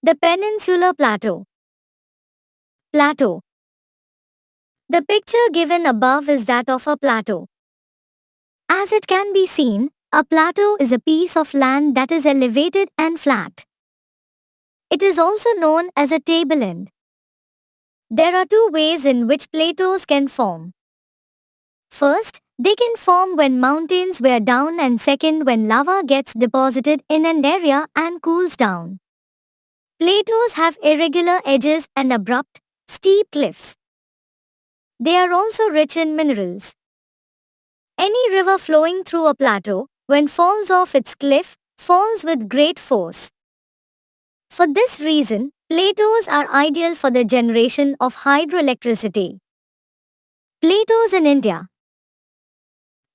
The Peninsular Plateau. Plateau. The picture given above is that of a plateau. As it can be seen, a plateau is a piece of land that is elevated and flat. It is also known as a tableland. There are two ways in which plateaus can form. First, they can form when mountains wear down, and second, when lava gets deposited in an area and cools down. Plateaus have irregular edges and abrupt, steep cliffs. They are also rich in minerals. Any river flowing through a plateau, when falls off its cliff, falls with great force. For this reason, plateaus are ideal for the generation of hydroelectricity. Plateaus in India.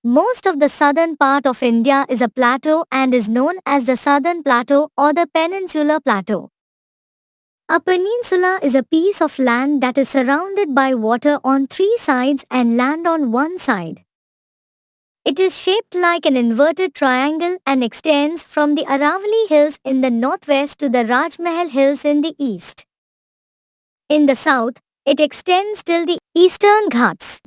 Most of the southern part of India is a plateau and is known as the Southern Plateau or the Peninsular Plateau. A peninsula is a piece of land that is surrounded by water on three sides and land on one side. It is shaped like an inverted triangle and extends from the Aravalli Hills in the northwest to the Rajmahal Hills in the east. In the south, it extends till the Eastern Ghats.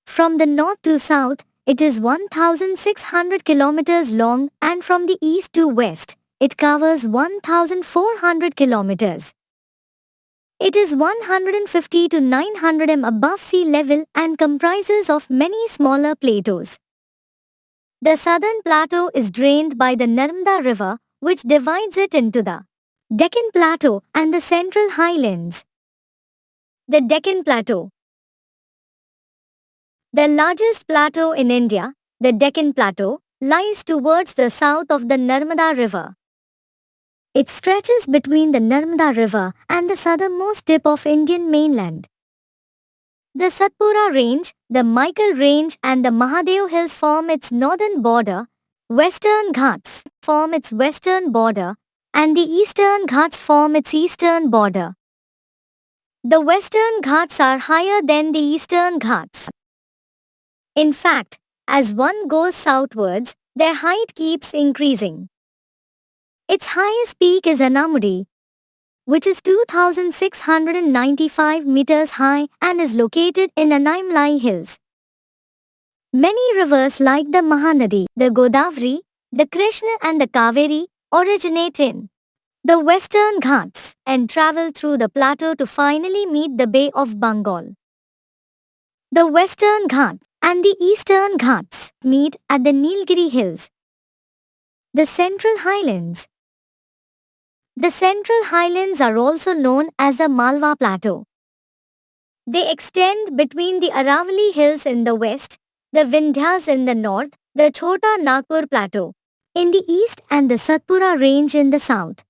From the north to south, it is 1,600 kilometers long, and from the east to west, it covers 1,400 kilometers. It is 150 to 900 m above sea level and comprises of many smaller plateaus. The southern plateau is drained by the Narmada River, which divides it into the Deccan Plateau and the Central Highlands. The Deccan Plateau. The largest plateau in India, the Deccan Plateau, lies towards the south of the Narmada River. It stretches between the Narmada River and the southernmost tip of Indian mainland. The Satpura Range, the Michael Range and the Mahadev Hills form its northern border, Western Ghats form its western border, and the Eastern Ghats form its eastern border. The Western Ghats are higher than the Eastern Ghats. In fact, as one goes southwards, their height keeps increasing. Its highest peak is Anamudi, which is 2,695 meters high and is located in Anaimlai Hills. Many rivers like the Mahanadi, the Godavari, the Krishna and the Kaveri originate in the Western Ghats and travel through the plateau to finally meet the Bay of Bengal. The Western Ghats and the Eastern Ghats meet at the Nilgiri Hills. The Central Highlands. The Central Highlands are also known as the Malwa Plateau. They extend between the Aravalli Hills in the west, the Vindhyas in the north, the Chota Nagpur Plateau in the east and the Satpura Range in the south.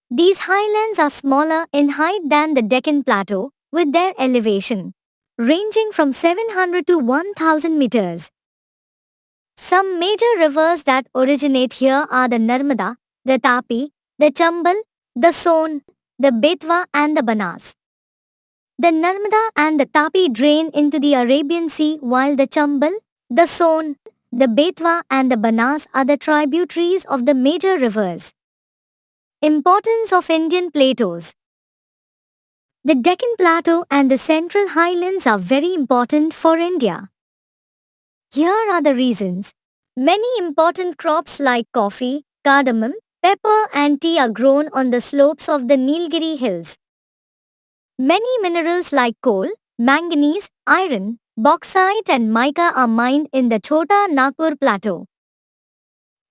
These highlands are smaller in height than the Deccan Plateau, with their elevation ranging from 700 to 1,000 meters. Some major rivers that originate here are the Narmada, the Tapi, the Chambal, the Son, the Betwa and the Banas. The Narmada and the Tapi drain into the Arabian Sea, while the Chambal, the Son, the Betwa and the Banas are the tributaries of the major rivers. Importance of Indian plateaus. The Deccan Plateau and the Central Highlands are very important for India. Here are the reasons. Many important crops like coffee, cardamom, pepper and tea are grown on the slopes of the Nilgiri Hills. Many minerals like coal, manganese, iron, bauxite and mica are mined in the Chota Nagpur Plateau.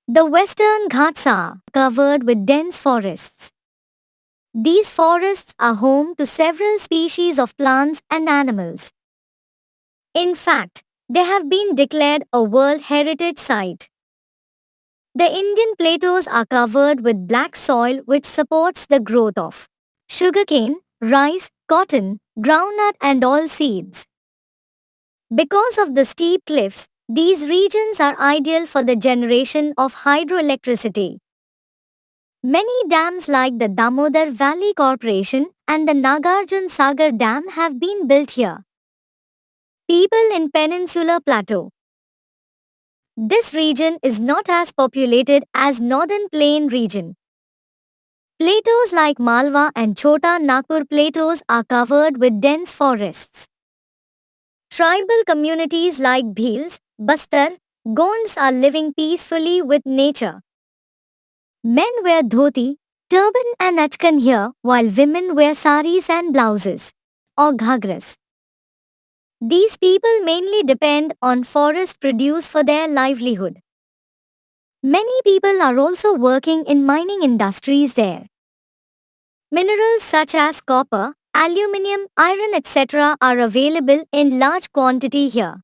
The Western Ghats are covered with dense forests. These forests are home to several species of plants and animals. In fact, they have been declared a World Heritage Site. The Indian plateaus are covered with black soil which supports the growth of sugarcane, rice, cotton, groundnut and oilseeds. Because of the steep cliffs, these regions are ideal for the generation of hydroelectricity. Many dams like the Damodar Valley Corporation and the Nagarjun Sagar Dam have been built here. People in Peninsular Plateau. This region is not as populated as Northern Plain region. Plateaus like Malwa and Chota Nagpur plateaus are covered with dense forests. Tribal communities like Bhils, Bastar, Gonds are living peacefully with nature. Men wear dhoti, turban and achkan here while women wear saris and blouses or ghagras. These people mainly depend on forest produce for their livelihood. Many people are also working in mining industries there. Minerals such as copper, aluminium, iron etc. are available in large quantity here.